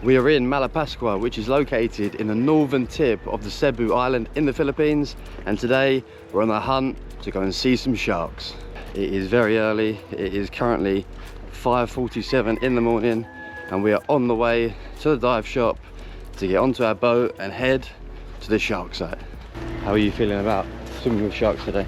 We are in Malapascua, which is located in the northern tip of the Cebu Island in the Philippines, and today we're on the hunt to go and see some sharks. It is very early. It is currently 5:47 in the morning and we are on the way to the dive shop to get onto our boat and head to the shark site. How are you feeling about swimming with sharks today?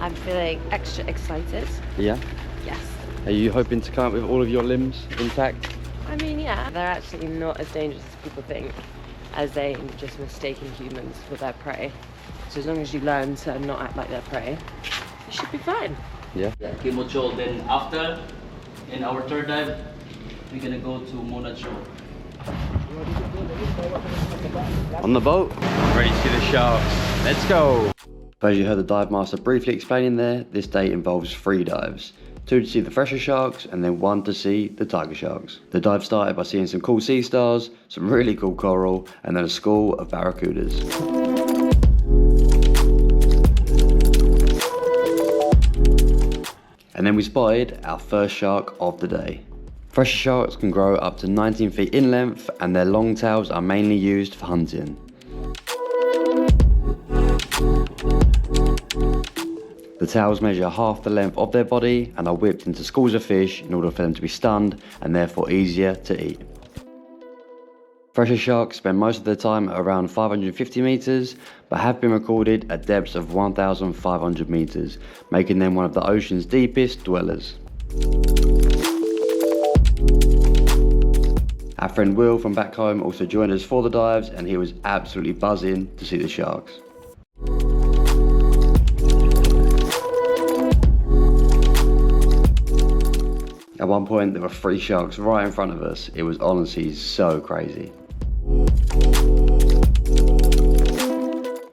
I'm feeling extra excited. Yeah? Yes. Are you hoping to come up with all of your limbs intact? I mean, yeah, they're actually not as dangerous as people think, as they just mistaken humans for their prey. So as long as you learn to not act like their prey, you should be fine. Yeah. Kimocho. Then after, in our third dive, we're gonna go to Monacho. On the boat, ready to see the sharks. Let's go. As you heard the dive master briefly explaining there, this day involves 3 dives. 2 to see the fresher sharks and then 1 to see the tiger sharks. The dive started by seeing some cool sea stars, some really cool coral, and then a school of barracudas. And then we spotted our first shark of the day. Fresher sharks can grow up to 19 feet in length and their long tails are mainly used for hunting. The tails measure half the length of their body and are whipped into schools of fish in order for them to be stunned and therefore easier to eat. Fresher sharks spend most of their time at around 550 meters, but have been recorded at depths of 1,500 meters, making them one of the ocean's deepest dwellers. Our friend Will from back home also joined us for the dives and he was absolutely buzzing to see the sharks. At one point there were 3 sharks right in front of us. It was honestly so crazy.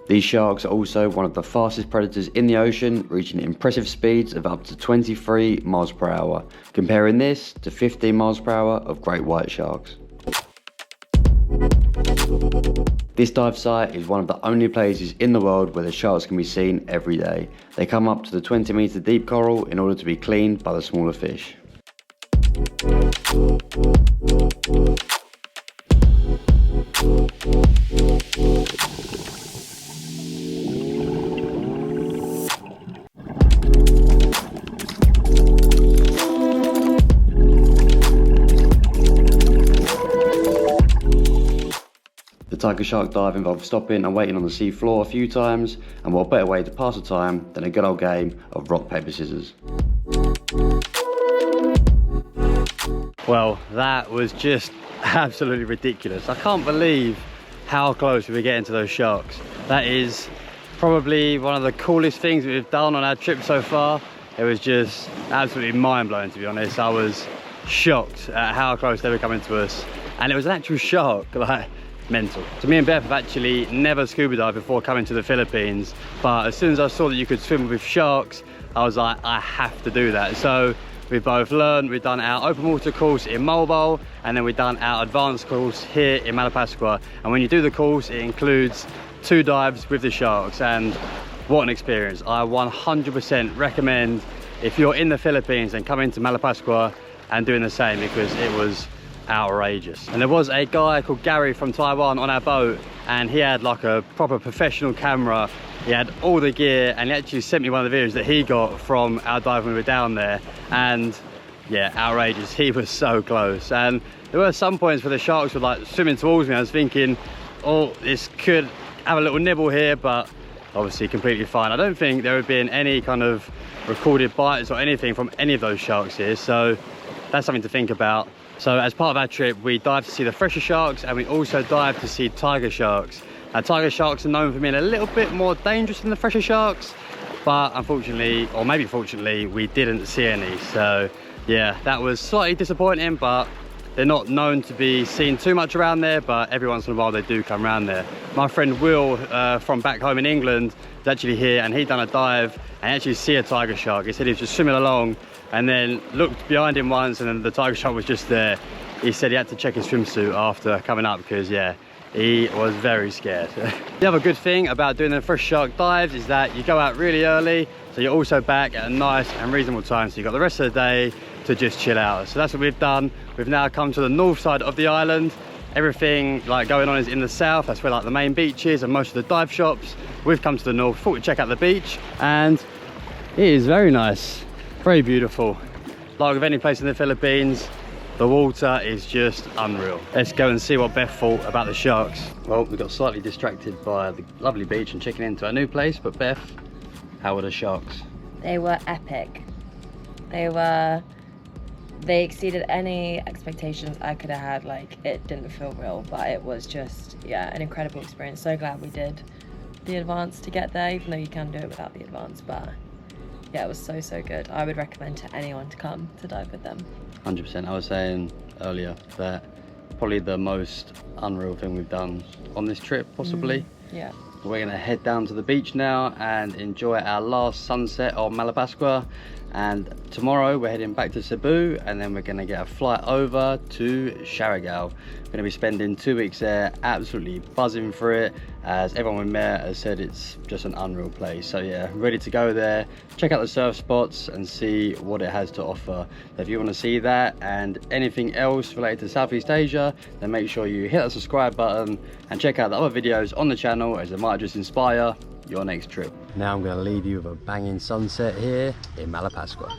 These sharks are also one of the fastest predators in the ocean, reaching impressive speeds of up to 23 miles per hour, comparing this to 15 miles per hour of great white sharks. This dive site is one of the only places in the world where the sharks can be seen every day. They come up to the 20-meter deep coral in order to be cleaned by the smaller fish. The tiger shark dive involves stopping and waiting on the sea floor a few times, and what better way to pass the time than a good old game of rock, paper, scissors. Well, that was just absolutely ridiculous. I can't believe how close we were getting to those sharks. That is probably one of the coolest things we've done on our trip so far. It was just absolutely mind-blowing, to be honest. I was shocked at how close they were coming to us. And it was an actual shark, like, mental. So me and Beth have actually never scuba dived before coming to the Philippines, but as soon as I saw that you could swim with sharks, I was like, I have to do that. So we've both learned, we've done our open water course in Mobile, and then we've done our advanced course here in Malapascua. And when you do the course, it includes 2 dives with the sharks, and what an experience. I 100% recommend, if you're in the Philippines, and coming to Malapascua and doing the same, because it was outrageous. And there was a guy called Gary from Taiwan on our boat, and he had like a proper professional camera. He had all the gear, and he actually sent me one of the videos that he got from our dive when we were down there, and yeah, outrageous. He was so close. And there were some points where the sharks were like swimming towards me. I was thinking, oh, this could have a little nibble here, but obviously completely fine. I don't think there had been any kind of recorded bites or anything from any of those sharks here, so that's something to think about. So as part of our trip, we dived to see the fresher sharks, and we also dived to see tiger sharks. Now, tiger sharks are known for being a little bit more dangerous than the fresher sharks, but unfortunately, or maybe fortunately, we didn't see any. So yeah, that was slightly disappointing, but they're not known to be seen too much around there, but every once in a while they do come around there. My friend Will from back home in England is actually here, and he'd done a dive and actually see a tiger shark. He said he was just swimming along and then looked behind him once, and then the tiger shark was just there. He said he had to check his swimsuit after coming up because, yeah, he was very scared. The other good thing about doing the fresh shark dives is that you go out really early, So you're also back at a nice and reasonable time. So you've got the rest of the day to just chill out. So that's what we've done. We've now come to the north side of the island. Everything like going on is in the south. That's where like the main beach is and most of the dive shops. We've come to the north, thought we'd check out the beach, and it is very nice, very beautiful. Like with any place in the Philippines, the water is just unreal. Let's go and see what Beth thought about the sharks. Well, we got slightly distracted by the lovely beach and checking into our new place, but Beth, how were the sharks? They were epic. They exceeded any expectations I could have had. Like, it didn't feel real, but it was just, yeah, an incredible experience. So glad we did the advance to get there, even though you can do it without the advance. But yeah, it was so good. I would recommend to anyone to come to dive with them. 100%. I was saying earlier that probably the most unreal thing we've done on this trip, possibly. Yeah. We're gonna head down to the beach now and enjoy our last sunset on Malapascua. And tomorrow we're heading back to Cebu, and then we're gonna get a flight over to Siargao. We're gonna be spending 2 weeks there, absolutely buzzing for it. As everyone we met has said, it's just an unreal place. So yeah, ready to go there, check out the surf spots and see what it has to offer. If you want to see that and anything else related to Southeast Asia, then make sure you hit that subscribe button and check out the other videos on the channel, as it might just inspire your next trip. Now I'm going to leave you with a banging sunset here in Malapascua.